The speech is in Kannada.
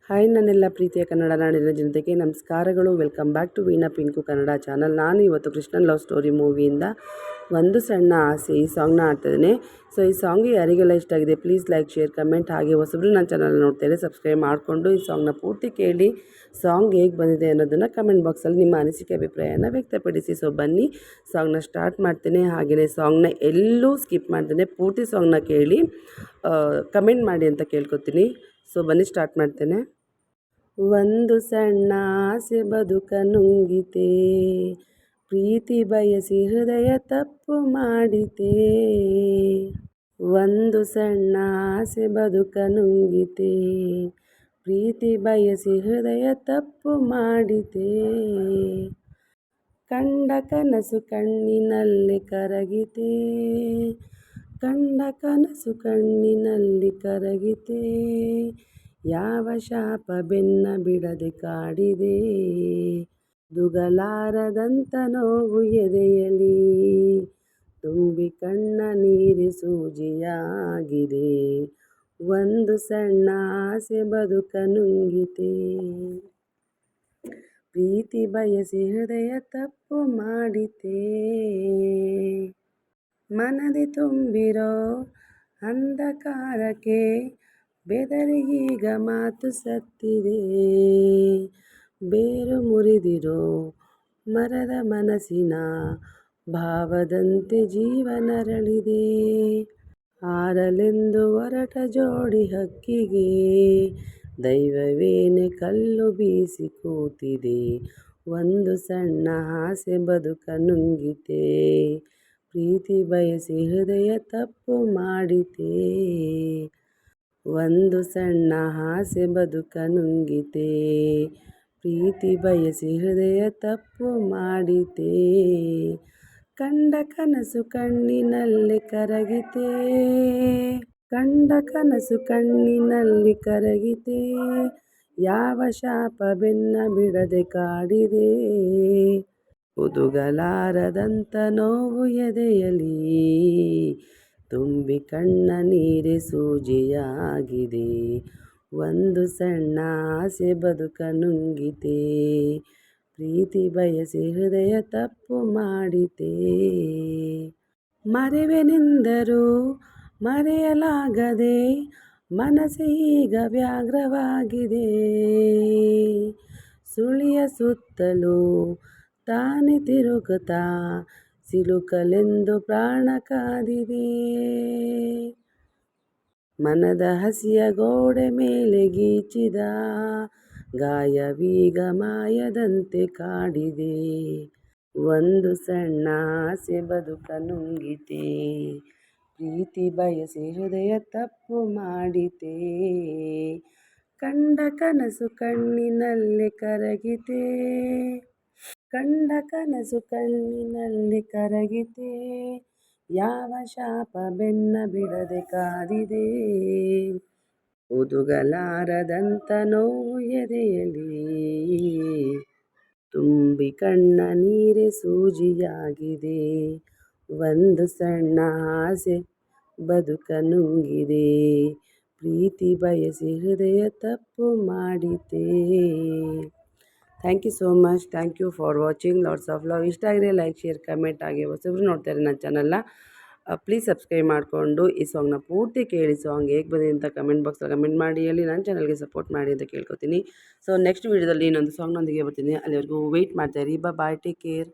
ಹಾಯ್ ನನ್ನೆಲ್ಲ ಪ್ರೀತಿಯ ಕನ್ನಡ ನಾಡಿನ ಜನತೆಗೆ ನಮಸ್ಕಾರಗಳು. Welcome back to Veena Pinku Kannada channel. ನಾನು ಇವತ್ತು ಕೃಷ್ಣನ್ ಲವ್ ಸ್ಟೋರಿ ಮೂವಿಯಿಂದ ಒಂದು ಸಣ್ಣ ಆಸೆ ಈ ಸಾಂಗ್ನ ಆಡ್ತಿದ್ದೇನೆ. ಸೊ ಈ ಸಾಂಗ್ ಯಾರಿಗೆಲ್ಲ ಇಷ್ಟ ಆಗಿದೆ ಪ್ಲೀಸ್ ಲೈಕ್, ಶೇರ್, ಕಮೆಂಟ್, ಹಾಗೆ ಹೊಸಬ್ರು ನನ್ನ ಚಾನಲ್ ನೋಡ್ತಾರೆ ಸಬ್ಸ್ಕ್ರೈಬ್ ಮಾಡಿಕೊಂಡು ಈ ಸಾಂಗ್ನ ಪೂರ್ತಿ ಕೇಳಿ ಸಾಂಗ್ ಹೇಗೆ ಬಂದಿದೆ ಅನ್ನೋದನ್ನು ಕಮೆಂಟ್ ಬಾಕ್ಸಲ್ಲಿ ನಿಮ್ಮ ಅನಿಸಿಕೆ ಅಭಿಪ್ರಾಯನ ವ್ಯಕ್ತಪಡಿಸಿ. ಸೊ ಬನ್ನಿ ಸಾಂಗ್ನ ಸ್ಟಾರ್ಟ್ ಮಾಡ್ತೇನೆ. ಹಾಗೆಯೇ ಸಾಂಗ್ನ ಎಲ್ಲೂ ಸ್ಕಿಪ್ ಮಾಡ್ತೇನೆ, ಪೂರ್ತಿ ಸಾಂಗ್ನ ಕೇಳಿ ಕಮೆಂಟ್ ಮಾಡಿ ಅಂತ ಕೇಳ್ಕೊತೀನಿ. ಸೊ ಬನ್ನಿ ಸ್ಟಾರ್ಟ್ ಮಾಡ್ತೇನೆ. ಒಂದು ಸಣ್ಣ ಆಸೆ ಬದುಕ ನುಂಗಿತೆ, ಪ್ರೀತಿ ಬಯಸಿ ಹೃದಯ ತಪ್ಪು ಮಾಡಿತೆ. ಒಂದು ಸಣ್ಣ ಆಸೆ ಬದುಕ ನುಂಗಿತೆ, ಪ್ರೀತಿ ಬಯಸಿ ಹೃದಯ ತಪ್ಪು ಮಾಡಿತೆ. ಕಂಡ ಕನಸು ಕಣ್ಣಿನಲ್ಲಿ ಕರಗಿತೆ, ಕಂಡ ಕನಸು ಕಣ್ಣಿನಲ್ಲಿ ಕರಗಿತೆ. ಯಾವ ಶಾಪ ಬೆನ್ನ ಬಿಡದೆ ಕಾಡಿದೆ, ದುಗಲಾರದಂತ ನೋವು ಎದೆಯಲಿ. ತುಂಬಿ ಕಣ್ಣ ನೀರಿ ಸೂಜಿಯಾಗಿದೆ, ಒಂದು ಸಣ್ಣ ಆಸೆ ಬದುಕ ನುಂಗಿತೆ. ಪ್ರೀತಿ ಬಯಸಿ ಹೃದಯ ತಪ್ಪು ಮಾಡಿತೆ. ಮನದಿ ತುಂಬಿರೋ ಅಂಧಕಾರಕ್ಕೆ ಬೆದರಿಗೀಗ ಮಾತು ಸತ್ತಿದೆ. ಬೇರು ಮುರಿದಿರೋ ಮರದ ಮನಸ್ಸಿನ ಭಾವದಂತೆ ಜೀವನರಳಿದೆ. ಹಾರಲೆಂದು ಹೊರಟ ಜೋಡಿ ಹಕ್ಕಿಗೆ ದೈವವೇನೆ ಕಲ್ಲು ಬೀಸಿ ಕೂತಿದೆ. ಒಂದು ಸಣ್ಣ ಆಸೆ ಬದುಕ ನುಂಗಿತೆ, ಪ್ರೀತಿ ಬಯಸಿ ಹೃದಯ ತಪ್ಪು ಮಾಡಿತೆ. ಒಂದು ಸಣ್ಣ ಆಸೆ ಬದುಕ ನುಂಗಿತೆ, ಪ್ರೀತಿ ಬಯಸಿ ಹೃದಯ ತಪ್ಪು ಮಾಡಿತೆ. ಕಂಡ ಕನಸು ಕಣ್ಣಿನಲ್ಲಿ ಕರಗಿತೆ, ಕಂಡ ಕನಸು ಕಣ್ಣಿನಲ್ಲಿ ಕರಗಿತೆ. ಯಾವ ಶಾಪ ಬೆನ್ನ ಬಿಡದೆ ಕಾಡಿದೆ, ಹುದುಗಲಾರದಂತ ನೋವು ಎದೆಯಲಿ. ತುಂಬಿ ಕಣ್ಣ ನೀರೆ ಸೂಜಿಯಾಗಿದೆ, ಒಂದು ಸಣ್ಣ ಆಸೆ ಬದುಕ ನುಂಗಿತೆ. ಪ್ರೀತಿ ಬಯಸಿ ಹೃದಯ ತಪ್ಪು ಮಾಡಿತೆ. ಮರೆವೆನೆಂದರೂ ಮರೆಯಲಾಗದೆ ಮನಸ್ಸು ಈಗ ವ್ಯಾಘ್ರವಾಗಿದೆ. ಸುಳಿಯ ಸುತ್ತಲೂ ತಾನೆ ತಿರುಗುತ್ತಾ ಸಿಲುಕಲೆಂದು ಪ್ರಾಣ ಕಾದಿದೆ. ಮನದ ಹಸಿಯ ಗೋಡೆ ಮೇಲೆ ಗೀಚಿದ ಗಾಯವೀಗ ಮಾಯದಂತೆ ಕಾಡಿದೆ. ಒಂದು ಸಣ್ಣ ಆಸೆ ಬದುಕ ನುಂಗಿತೆ, ಪ್ರೀತಿ ಬಯಸಿ ಹೃದಯ ತಪ್ಪು ಮಾಡಿತೆ. ಕಂಡ ಕನಸು ಕಣ್ಣಿನಲ್ಲಿ ಕರಗಿತೆ, ಕಂಡ ಕನಸು ಕಣ್ಣಿನಲ್ಲಿ ಕರಗಿತೆ. ಯಾವ ಶಾಪ ಬೆನ್ನ ಬಿಡದೆ ಕಾದಿದೆ, ಹುದುಗಲಾರದಂತ ನೋವು ಎದೆಯಲಿ. ತುಂಬಿ ಕಣ್ಣ ನೀರೆ ಸೂಜಿಯಾಗಿದೆ, ಒಂದು ಸಣ್ಣ ಆಸೆ ಬದುಕ ನುಂಗಿದೆ. ಪ್ರೀತಿ ಬಯಸಿ ಹೃದಯ ತಪ್ಪು ಮಾಡಿತೆ. Thank you so much. Thank you for watching. Lots of love. ಇಷ್ಟ ಆಗಿದೆ ಲೈಕ್, ಶೇರ್, ಕಮೆಂಟ್, ಹಾಗೆ ಹೊಸಬ್ರು ನೋಡ್ತಾರೆ ನನ್ನ ಚಾನಲ್ನ ಪ್ಲೀಸ್ ಸಬ್ಸ್ಕ್ರೈಬ್ ಮಾಡಿಕೊಂಡು ಈ ಸಾಂಗ್ನ ಪೂರ್ತಿ ಕೇಳಿ ಸಾಂಗ್ ಹೇಗೆ ಬಂದಿದೆ ಅಂತ ಕಮೆಂಟ್ ಬಾಕ್ಸಲ್ಲಿ ಕಮೆಂಟ್ ಮಾಡಿ ಅಲ್ಲಿ ನನ್ನ ಚಾನಲ್ಗೆ ಸಪೋರ್ಟ್ ಮಾಡಿ ಅಂತ ಕೇಳ್ಕೊತೀನಿ. ಸೊ ನೆಕ್ಸ್ಟ್ ವೀಡಿಯೋದಲ್ಲಿ ಇನ್ನೊಂದು ಸಾಂಗ್ನೊಂದಿಗೆ ಬರ್ತೀನಿ. ಅಲ್ಲಿವರೆಗೂ ವೆಯ್ಟ್ ಮಾಡ್ತಾಯಿರಿ. ಬಾಯ್, ಟೇಕ್ ಕೇರ್.